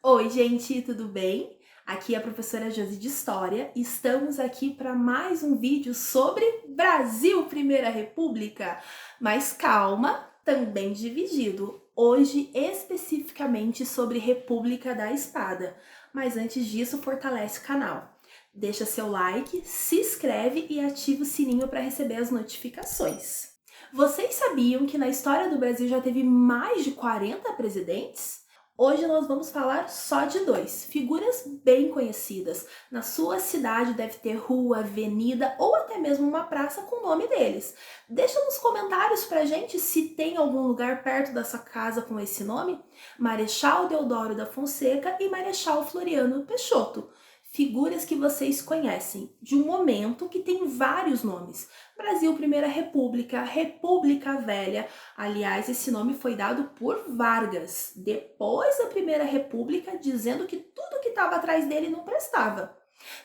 Oi, gente, tudo bem? Aqui é a professora Josi de História. Estamos aqui para mais um vídeo sobre Brasil, Primeira República. Mas calma, também dividido. Hoje, especificamente sobre República da Espada. Mas antes disso, fortalece o canal. Deixa seu like, se inscreve e ativa o sininho para receber as notificações. Vocês sabiam que na história do Brasil já teve mais de 40 presidentes? Hoje nós vamos falar só de dois, figuras bem conhecidas. Na sua cidade deve ter rua, avenida ou até mesmo uma praça com o nome deles. Deixa nos comentários pra gente se tem algum lugar perto da sua casa com esse nome. Marechal Deodoro da Fonseca e Marechal Floriano Peixoto. Figuras que vocês conhecem, de um momento que tem vários nomes. Brasil Primeira República, República Velha. Aliás, esse nome foi dado por Vargas, depois da Primeira República, dizendo que tudo que estava atrás dele não prestava.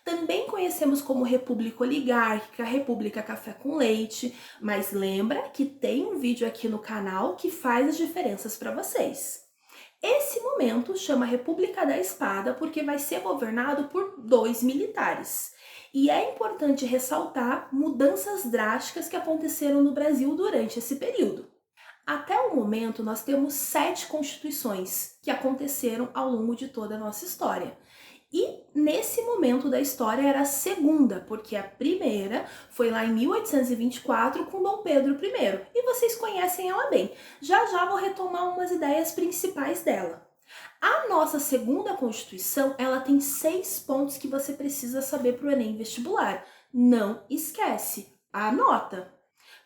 Também conhecemos como República Oligárquica, República Café com Leite, mas lembra que tem um vídeo aqui no canal que faz as diferenças para vocês. Esse momento chama República da Espada porque vai ser governado por dois militares. E é importante ressaltar mudanças drásticas que aconteceram no Brasil durante esse período. Até o momento, nós temos 7 constituições que aconteceram ao longo de toda a nossa história. E nesse momento da história era a segunda, porque a primeira foi lá em 1824 com Dom Pedro I. E vocês conhecem ela bem. Já já vou retomar umas ideias principais dela. A nossa segunda Constituição, ela tem 6 pontos que você precisa saber para o Enem vestibular. Não esquece, anota!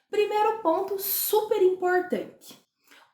Primeiro ponto super importante.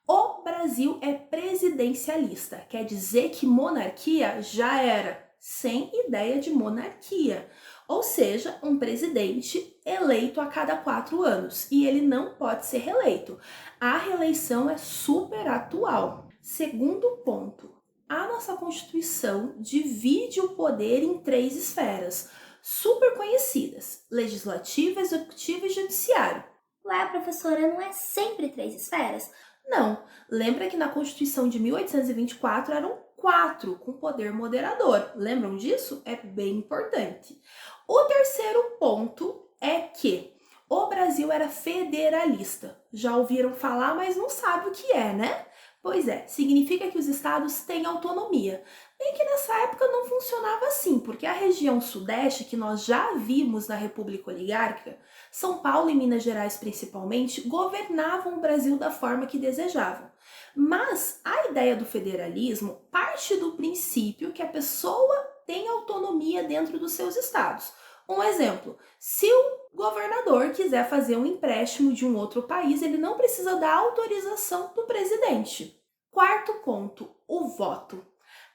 O Brasil é presidencialista, quer dizer que monarquia já era, sem ideia de monarquia. Ou seja, um presidente eleito a cada 4 anos e ele não pode ser reeleito. A reeleição é super atual. Segundo ponto, a nossa Constituição divide o poder em 3 esferas, super conhecidas: legislativo, executivo e judiciário. Ué, professora, não é sempre 3 esferas? Não, lembra que na Constituição de 1824 eram 4 com poder moderador. Lembram disso? É bem importante. O terceiro ponto é que o Brasil era federalista. Já ouviram falar, mas não sabe o que é, né? Pois é, significa que os estados têm autonomia. Bem que nessa época não funcionava assim, porque a região sudeste, que nós já vimos na República Oligárquica, São Paulo e Minas Gerais principalmente, governavam o Brasil da forma que desejavam. Mas a ideia do federalismo parte do princípio que a pessoa tem autonomia dentro dos seus estados. Um exemplo, se o governador quiser fazer um empréstimo de um outro país, ele não precisa da autorização do presidente. Quarto ponto, o voto.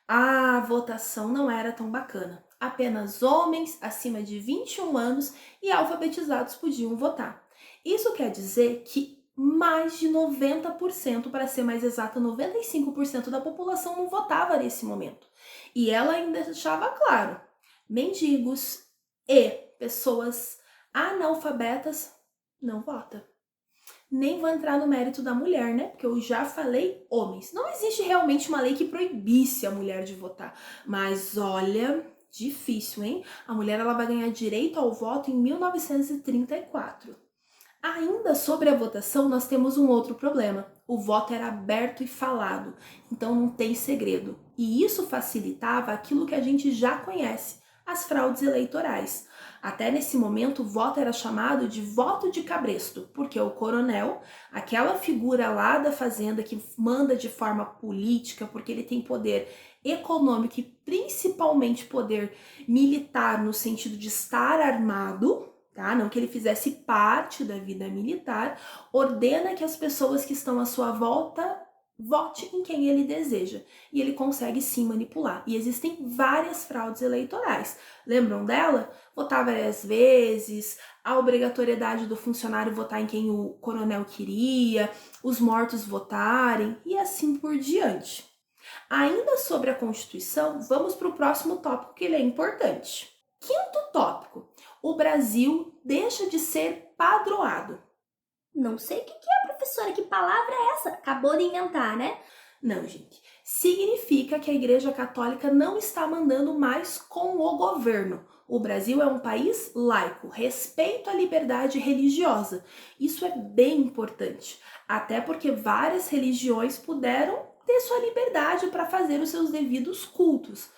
A votação não era tão bacana. Apenas homens acima de 21 anos e alfabetizados podiam votar. Isso quer dizer que mais de 90%, para ser mais exata, 95% da população não votava nesse momento. E ela ainda deixava claro: mendigos e pessoas analfabetas não votam. Nem vou entrar no mérito da mulher, né? Porque eu já falei homens. Não existe realmente uma lei que proibisse a mulher de votar. Mas olha, difícil, hein? A mulher ela vai ganhar direito ao voto em 1934. Ainda sobre a votação, nós temos um outro problema. O voto era aberto e falado, então não tem segredo. E isso facilitava aquilo que a gente já conhece, as fraudes eleitorais. Até nesse momento, o voto era chamado de voto de cabresto, porque o coronel, aquela figura lá da fazenda que manda de forma política, porque ele tem poder econômico e principalmente poder militar no sentido de estar armado, tá? Não que ele fizesse parte da vida militar, ordena que as pessoas que estão à sua volta vote em quem ele deseja. E ele consegue sim manipular. E existem várias fraudes eleitorais. Lembram dela? Votar várias vezes, a obrigatoriedade do funcionário votar em quem o coronel queria, os mortos votarem e assim por diante. Ainda sobre a Constituição, vamos para o próximo tópico que ele é importante. Quinto tópico: o Brasil deixa de ser padroado. Não sei o que é, professora. Que palavra é essa? Acabou de inventar, né? Não, gente. Significa que a Igreja Católica não está mandando mais com o governo. O Brasil é um país laico, respeito à liberdade religiosa. Isso é bem importante, até porque várias religiões puderam ter sua liberdade para fazer os seus devidos cultos.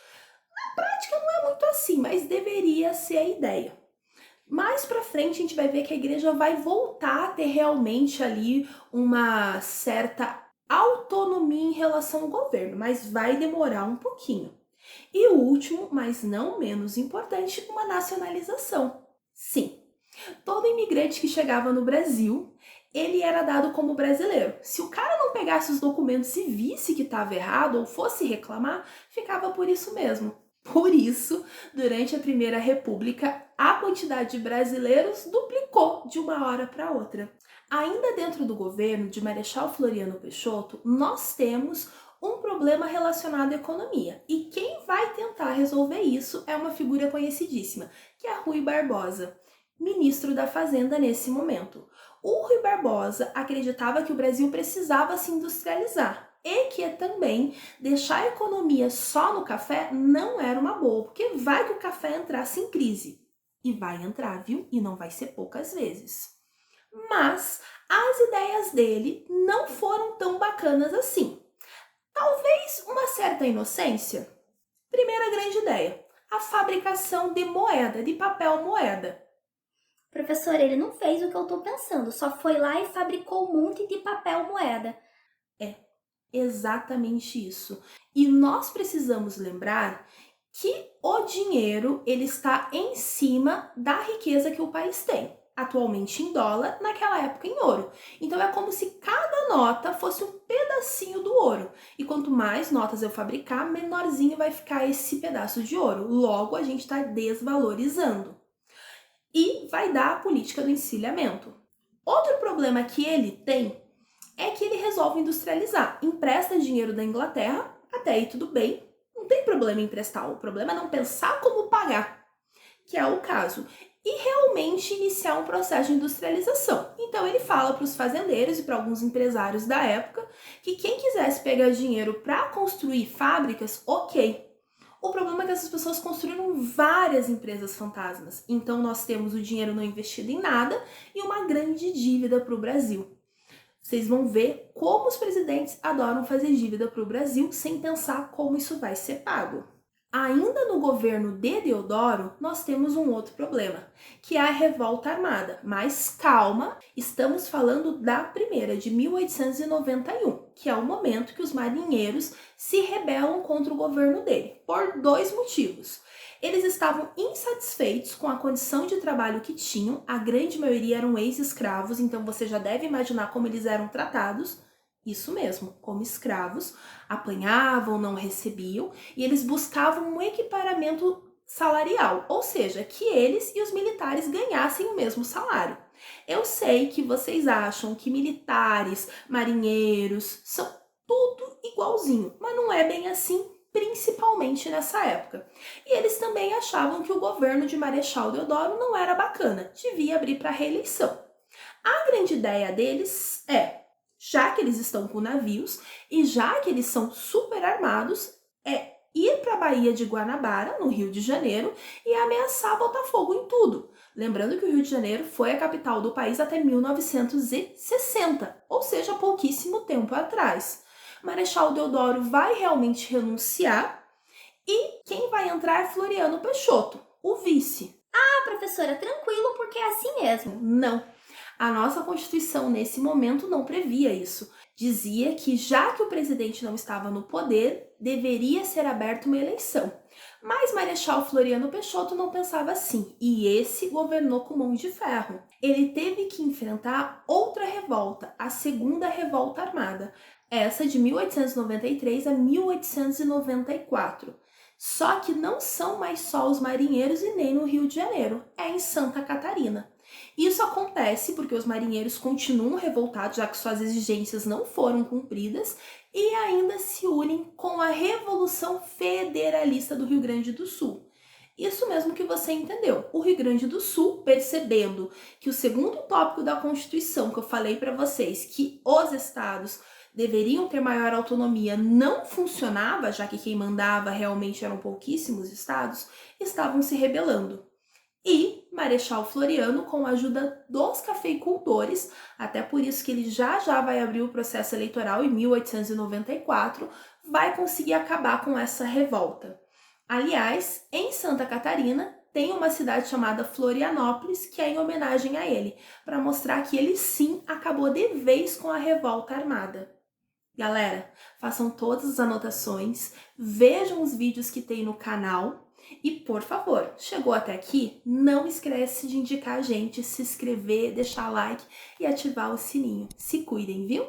Na prática não é muito assim, mas deveria ser a ideia. Mais para frente a gente vai ver que a igreja vai voltar a ter realmente ali uma certa autonomia em relação ao governo, mas vai demorar um pouquinho. E o último, mas não menos importante, uma nacionalização. Sim, todo imigrante que chegava no Brasil, ele era dado como brasileiro. Se o cara não pegasse os documentos e visse que estava errado ou fosse reclamar, ficava por isso mesmo. Por isso, durante a Primeira República, a quantidade de brasileiros duplicou de uma hora para outra. Ainda dentro do governo de Marechal Floriano Peixoto, nós temos um problema relacionado à economia. E quem vai tentar resolver isso é uma figura conhecidíssima, que é Rui Barbosa, ministro da Fazenda nesse momento. O Rui Barbosa acreditava que o Brasil precisava se industrializar e que também deixar a economia só no café não era uma boa, porque vai que o café entrasse em crise. E vai entrar, viu? E não vai ser poucas vezes. Mas as ideias dele não foram tão bacanas assim. Talvez uma certa inocência. Primeira grande ideia, a fabricação de moeda, de papel moeda. Professor, ele não fez o que eu tô pensando, só foi lá e fabricou um monte de papel moeda. Exatamente isso. E nós precisamos lembrar que o dinheiro ele está em cima da riqueza que o país tem. Atualmente em dólar, naquela época em ouro. Então é como se cada nota fosse um pedacinho do ouro. E quanto mais notas eu fabricar, menorzinho vai ficar esse pedaço de ouro. Logo, a gente está desvalorizando. E vai dar a política do encilhamento. Outro problema que ele tem é que ele resolve industrializar. Empresta dinheiro da Inglaterra, até aí tudo bem, não tem problema em emprestar, o problema é não pensar como pagar, que é o caso, e realmente iniciar um processo de industrialização. Então ele fala para os fazendeiros e para alguns empresários da época que quem quisesse pegar dinheiro para construir fábricas, ok. O problema é que essas pessoas construíram várias empresas fantasmas, então nós temos o dinheiro não investido em nada e uma grande dívida para o Brasil. Vocês vão ver como os presidentes adoram fazer dívida para o Brasil sem pensar como isso vai ser pago. Ainda no governo de Deodoro, nós temos um outro problema, que é a revolta armada. Mas calma, estamos falando da primeira, de 1891, que é o momento que os marinheiros se rebelam contra o governo dele, por dois motivos. Eles estavam insatisfeitos com a condição de trabalho que tinham, a grande maioria eram ex-escravos, então você já deve imaginar como eles eram tratados. Isso mesmo, como escravos, apanhavam, não recebiam, e eles buscavam um equiparamento salarial, ou seja, que eles e os militares ganhassem o mesmo salário. Eu sei que vocês acham que militares, marinheiros, são tudo igualzinho, mas não é bem assim, principalmente nessa época. E eles também achavam que o governo de Marechal Deodoro não era bacana, devia abrir para reeleição. A grande ideia deles é, já que eles estão com navios e já que eles são super armados, é ir para a Baía de Guanabara, no Rio de Janeiro, e ameaçar botar fogo em tudo. Lembrando que o Rio de Janeiro foi a capital do país até 1960, ou seja, pouquíssimo tempo atrás. Marechal Deodoro vai realmente renunciar e quem vai entrar é Floriano Peixoto, o vice. Ah, professora, tranquilo, porque é assim mesmo. Não. A nossa Constituição, nesse momento, não previa isso. Dizia que, já que o presidente não estava no poder, deveria ser aberta uma eleição. Mas Marechal Floriano Peixoto não pensava assim, e esse governou com mão de ferro. Ele teve que enfrentar outra revolta, a Segunda Revolta Armada, essa de 1893 a 1894. Só que não são mais só os marinheiros e nem no Rio de Janeiro, é em Santa Catarina. Isso acontece porque os marinheiros continuam revoltados, já que suas exigências não foram cumpridas, e ainda se unem com a Revolução Federalista do Rio Grande do Sul. Isso mesmo que você entendeu. O Rio Grande do Sul, percebendo que o segundo tópico da Constituição que eu falei para vocês, que os estados deveriam ter maior autonomia não funcionava, já que quem mandava realmente eram pouquíssimos estados, estavam se rebelando. E Marechal Floriano, com a ajuda dos cafeicultores, até por isso que ele já vai abrir o processo eleitoral em 1894, vai conseguir acabar com essa revolta. Aliás, em Santa Catarina, tem uma cidade chamada Florianópolis, que é em homenagem a ele, para mostrar que ele sim acabou de vez com a revolta armada. Galera, façam todas as anotações, vejam os vídeos que tem no canal e, por favor, chegou até aqui? Não esquece de indicar a gente, se inscrever, deixar like e ativar o sininho. Se cuidem, viu?